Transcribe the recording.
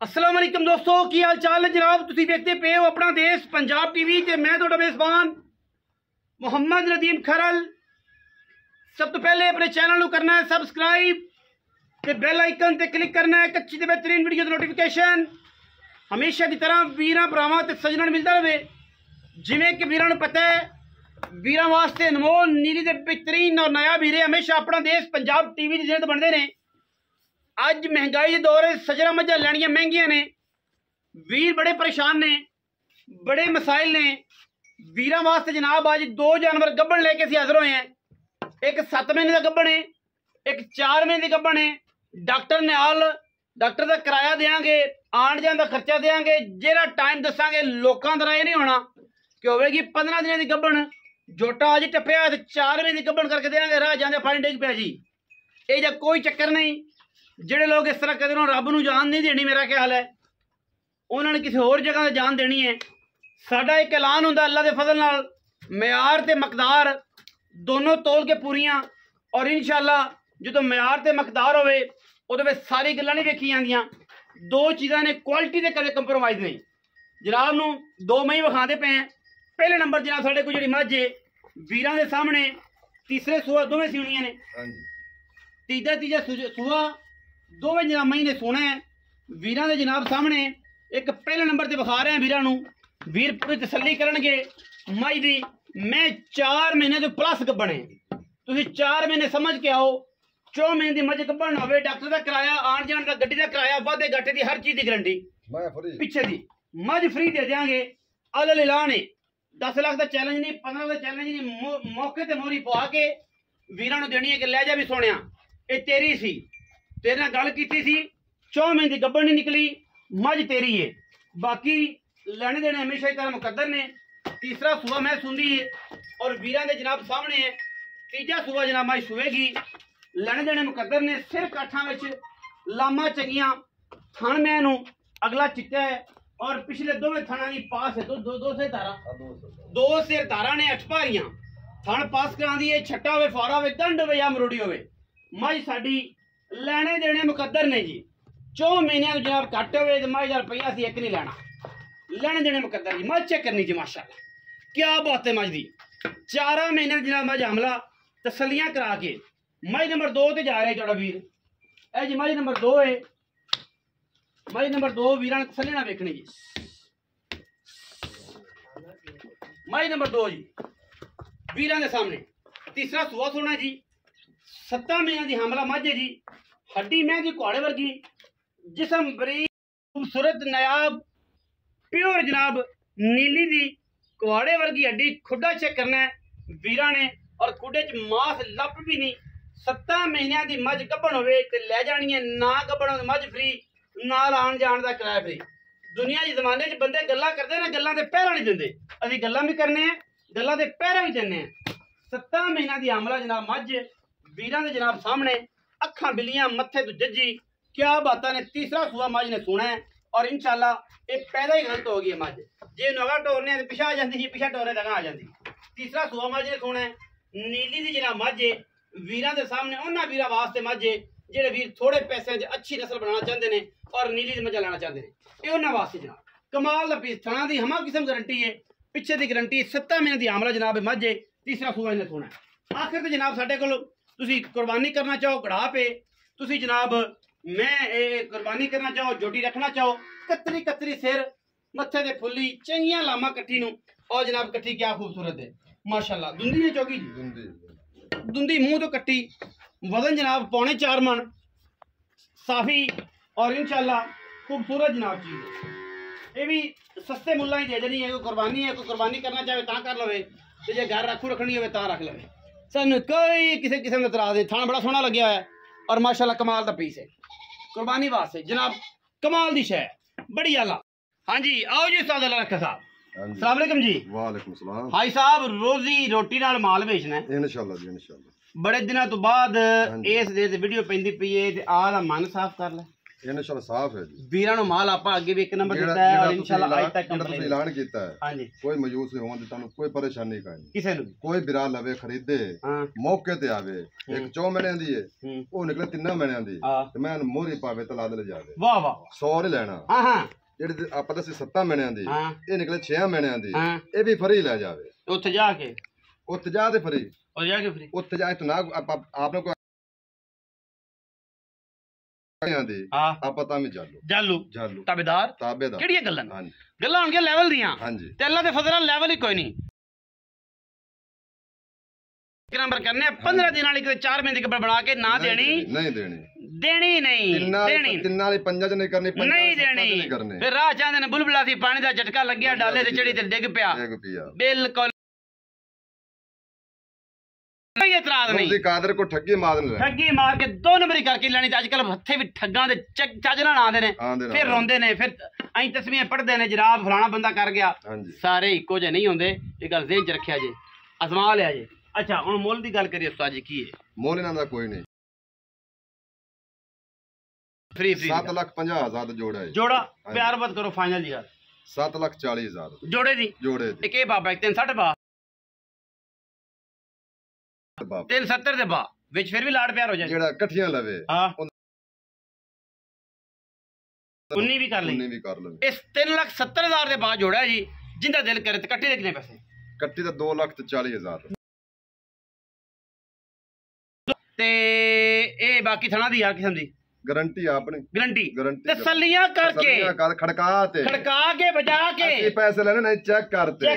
अस्सलाम वालेकुम दोस्तों, की हाल चाल है जनाब। तुसी देखते पे हो अपना देश पंजाब टीवी ते मैं तुहाडा मेज़बान मुहम्मद नदीम खरल। सब तो पहले अपने चैनल को करना है सबसक्राइब ते बेल आइकन ते क्लिक करना है अच्छी ते बेहतरीन वीडियो की नोटिफिकेशन हमेशा की तरह वीरां भरावां ते सज्जनां नूं मिलदा रहे। जिवें कि वीरां नूं पता है वीरां वास्ते अनमोल नीली ते बेहतरीन और नया वीरे हमेशा अपना देश पंजाब टीवी की जिंद बनते हैं। अज महंगाई के दौर सजरा मझा लैनियां महंगियां ने, वीर बड़े परेशान ने, बड़े मसाइल ने। वीरां वास्ते जनाब अज दो जानवर गब्बन लेके असीं हाज़र होए हैं। एक 7 महीने का गब्बन है, एक 4 महीने की गब्बन है। डॉक्टर नाल डॉक्टर का किराया देंगे, आन जान का खर्चा देंगे, जेड़ा टाइम दसांगे लोगों का ये नहीं होना कि होगी 15 दिनों की गब्बन। जोटा अज टप्पिया तो 4 महीने की गब्बन करके देंगे, राह जाते पानी डिग पिया जी। ये कोई चक्कर नहीं। ਜਿਹੜੇ लोग इस तरह कहते हैं रब नूं जान नहीं देनी, मेरा ख्याल है उन्होंने किसी होर जगह से जान देनी है। साडा एक ऐलान हुंदा अल्लाह के फजल नाल म्यार ते मकदार दोनों तोल के पूरियां, और इंशाअल्लाह जो म्यार ते मकदार होवे उहदे विच सारी गल्लां नहीं वेखी जांदियां। दो चीज़ां ने क्वालिटी ते कदे कंप्रोमाइज़ नहीं। जनाब नूं दो मई विखाते पे हैं। पहले नंबर जनाब साडे कोल जिहड़ी मझ है वीरां दे सामने तीसरे सूआ दोवें सीणियां ने, तीजा सूआ दोवें जनाब मई ने सोना है। वीरां दे जनाब सामने एक पहले नंबर से विखा रहे हैं वीरां नूं। वीर पूरी तसल्ली करनगे मई दी। मैं 4 महीने तो प्लस गब्बन है, तुसीं 4 महीने समझ के आओ। 4 महीने की मझ गब्बन होवे, डॉक्टर का किराया, आन जान का गड्डी का किराया, वाधे घाटे की हर चीज़ की गारंटी पिछे दी मझ फ्री दे देंगे। अल ऐलान है 10 लाख का चैलेंज नहीं, 15 लाख का चैलेंज नहीं, मौके ते मोहरी पवा के वीरां नूं देनी है कि लै जा भी सोनिया ये तेरी सी, तेरे नाल गल कीती सी, 4 महीने की गब्बन नहीं निकली, मझ तेरी है। बाकी लेने देने हमेशा ही तरह मुकद्दर ने। तीसरा सूआ मैं सुनदी है और वीरां दे जनाब सामने है। तीजा सूआ जनाब मझ सुवेगी, लेने देने मुकद्दर ने। सिर काठां विच लामा चंगियां, थण मैं नूं अगला चिट्टा है और पिछले दोवें थणा की पास है। दो से धारा, 2 सिर धारा ने 8 भारियां। थण पास करांदी है, छट्टा होवे, फारा होवे, दंड होवे या मरोड़ी होवे। मझ साडी लेने देने मुकद्दर ने जी। 4 महीने जनाब घट हो मझ का रुपया एक नहीं लेना, लेने देने मुकद्दर जी। मझ चेक करनी जी, माशाअल्लाह क्या बात है। मझ दी 4 महीने जनाब मझ हमला तसलियां करा के मझ नंबर 2 ते जा रहे जोड़ा वीर। ए जी मझ नंबर 2 है, मझ नंबर 2 वीरां तसली ना वेखनी जी। मझ नंबर 2 जी वीरां के सामने। तीसरा सुआ सुना जी, 7 महीने की हमला मझ है जी। हड्डी महंगी घोड़े वर्गी, जिसम बरीक, खूबसूरत, नायाब, प्योर जनाब नीली दी घोड़े वर्गी हड्डी। खुडा चेक करना है वीरां ने और खुडे च मास लप भी नहीं। 7 महीनों की मझ गब्बन होवे ते लै जानी है, ना गब्बन होवे मझ फ्री, नाल आन जान का किराया फ्री। दुनिया के जमाने च बंदे गल्लां करदे ना, गल्लां ते पैरा नहीं दिंदे। असीं गल्लां भी करने हैं, गल्लां ते पैरा भी दिंदे हैं। 7 महीनों की हमला जनाब मझ वीरां दे जनाब सामने, अखां बिलियां, मत्थे तो जज्जी, क्या बात ने। तीसरा सूआ मझ ने सोना है और इंशाअल्लाह ये पैदा ही गलत हो गई है मझ। जे नगा टोरने तो पिछा आ जाती, पिछा टोरे तक आ जाती। तीसरा सूआ मझ ने सोना है। नीली दी जनाब मझ है वीरां दे सामने। उन्हां वीरां वास्ते मझ है जेड़े वीर थोड़े पैसे च अच्छी नस्ल बनाना चाहते हैं और नीली दी मझां लेना चाहते हैं। ये उन्हां वास्ते जनाब कमाल दा पीस। थणा दी हमा किस्म गारंटी है, पिछे की गारंटी। 7 महीने की हमला जनाब मझ है। तीसरा सूआ इन्हें सोना है। आखिर तो जनाब साडे कोल तुसी कुर्बानी करना चाहो घड़ा पे, तुसी जनाब मैं कुर्बानी करना चाहो, जोटी रखना चाहो, कतरी सिर, मत्थे ते फुल्ली, चंगियां लामा कट्ठी नूं और जनाब कट्ठी क्या खूबसूरत है माशाअल्लाह। दुंदी ने चौकी दुंदी मुंह तो कट्टी, वजन जनाब 4.25 मन, साफी और इंशाअल्लाह खूबसूरत जनाब चीज है। ये भी सस्ते मुल्ला ही दे देनी है। कोई कुर्बानी है, कोई कुर्बानी करना चाहे तां कर लवे, तो जे घर रखनी हो तां रख लवे। सानू कोई किसी किस्म का तराज नहीं। थाना बड़ा सोहना लग्या है और माशाअल्लाह कमाल का पीस है। कुर्बानी वास्ते जनाब कमाल दी शै, बड़ी आला। हाँ जी आओ जी उस्ताद अल्लाह रखा साहब। अस्सलाम वालेकुम जी। वालेकुम सलाम। हाई साहब रोजी रोटी नाल माल बेचना है इंशाअल्लाह जी, इंशाअल्लाह। बड़े दिनों तो बाद इस दे वीडियो पैंदी पई है ते आ दा मन साफ कर ले। ਇਨਸ਼ਾਅੱਲਾ ਸਾਫ਼ ਹੈ ਜੀ। ਵੀਰਾਂ ਨੂੰ ਮਾਲ ਆਪਾਂ ਅੱਗੇ ਵੀ ਇੱਕ ਨੰਬਰ ਦਿੱਤਾ ਹੈ ਔਰ ਇਨਸ਼ਾਅੱਲਾ ਅੱਜ ਤੱਕ ਜਿਹੜਾ ਤੁਸੀਂ ਐਲਾਨ ਕੀਤਾ ਹੈ ਹਾਂਜੀ ਕੋਈ ਮਾਯੂਸ ਹੋਣ ਦੀ ਤੁਹਾਨੂੰ ਕੋਈ ਪਰੇਸ਼ਾਨੀ ਨਹੀਂ ਕਿਸੇ ਨੂੰ ਕੋਈ ਬਿਰਾ ਲਵੇ ਖਰੀਦੇ ਮੌਕੇ ਤੇ ਆਵੇ ਇੱਕ 4 ਮਹੀਨਿਆਂ ਦੀ ਹੈ ਉਹ ਨਿਕਲੇ 3 ਮਹੀਨਿਆਂ ਦੀ ਤੇ ਮੈਂ ਮੋਹਰੀ ਪਾਵੇ ਤੇ ਲਾਦ ਲੈ ਜਾਵੇ ਵਾਹ ਵਾਹ 100 ਨਹੀਂ ਲੈਣਾ ਹਾਂ ਹਾਂ ਜਿਹੜੀ ਆਪਾਂ ਦੱਸੀ 7 ਮਹੀਨਿਆਂ ਦੀ ਇਹ ਨਿਕਲੇ 6 ਮਹੀਨਿਆਂ ਦੀ ਇਹ ਵੀ ਫਰੀ ਲੈ ਜਾਵੇ ਉੱਥੇ ਜਾ ਕੇ ਉੱਥੇ ਜਾ ਤੇ ਫਰੀ ਉਹ ਜਾ ਕੇ ਫਰੀ ਉੱਥੇ ਜਾ ਕੇ ਨਾ ਆਪਨੇ ਕੋਈ ਆਂਦੀ ਆਪਾਂ ਤਾਂ ਵੀ ਜਾਲੂ ਤਾਬੇਦਾਰ ਕਿਹੜੀਆਂ ਗੱਲਾਂ ਗੱਲਾਂ ਹੋਣਗੀਆਂ ਲੈਵਲ ਦੀਆਂ ਤੇ ਅੱਲਾ ਦੇ ਫਜ਼ਲ ਨਾਲ ਲੈਵਲ ਹੀ ਕੋਈ ਨਹੀਂ ਇੱਕ ਨੰਬਰ ਕਰਨੇ 15 ਦਿਨਾਂ ਵਾਲੀ 4 ਮਹੀਨੇ ਦੇ ਕੱਪੜੇ ਬਣਾ ਕੇ ਨਾ ਦੇਣੀ ਨਹੀਂ ਤਿੰਨਾਂ ਵਾਲੀ ਪੰਜਾਂ ਚ ਨਹੀਂ ਕਰਨੀ ਨਹੀਂ ਦੇਣੀ ਫਿਰ ਰਾਹ ਚਾਹੁੰਦੇ ਨੇ ਬੁਲਬੁਲਾ ਸੀ ਪਾਣੀ ਦਾ ਝਟਕਾ ਲੱਗਿਆ ਡਾਲੇ ਤੇ ਚੜੀ ਤੇ ਡਿੱਗ ਪਿਆ ਬਿਲਕੁਲ कोई एतराज नहीं कादर को ठगी मार के 2 नंबरी करके लेनी अजकल हथे भी ठगा दे चज नाल आंदे ने फिर रोंदे ने फिर अं तस्वीरें पढ़दे ने जनाब फलाना बंदा कर गया सारे इको जे नहीं होंदे ये गल ज़हन च रखिया जे अजमा लिया जे अच्छा हुण मुल दी गल करिए उस्ताद जी की है मुल इन्हां दा कोई नहीं फ्री 7,50,000 जोड़ा है जोड़ा प्यार मत करो फाइनल जी यार 7,40,000 जोड़े दी एक बाबा 360 बा 370 ਦੇ ਬਾ ਵਿੱਚ ਫਿਰ ਵੀ ਲਾੜ ਪਿਆਰ ਹੋ ਜਾਏ ਜਿਹੜਾ ਇਕੱਠੀਆਂ ਲਵੇ ਹਾਂ 19 ਵੀ ਕਰ ਲਈ ਇਸ 3,70,000 ਦੇ ਬਾ ਜੋੜਾ ਜੀ ਜਿੰਦਾ ਦਿਲ ਕਰੇ ਤੇ ਇਕੱਠੇ ਦੇ ਕਿੰਨੇ ਪੈਸੇ ਇਕੱਠੀ ਦਾ 2,40,000 ਤੇ ਇਹ ਬਾਕੀ ਥਣਾ ਦੀ ਯਾਰ ਕਿਸਮ ਦੀ गारंटी आपने गारंटी तसल्लियां करके खड़का के बजा के पैसे लेने नहीं चेक करके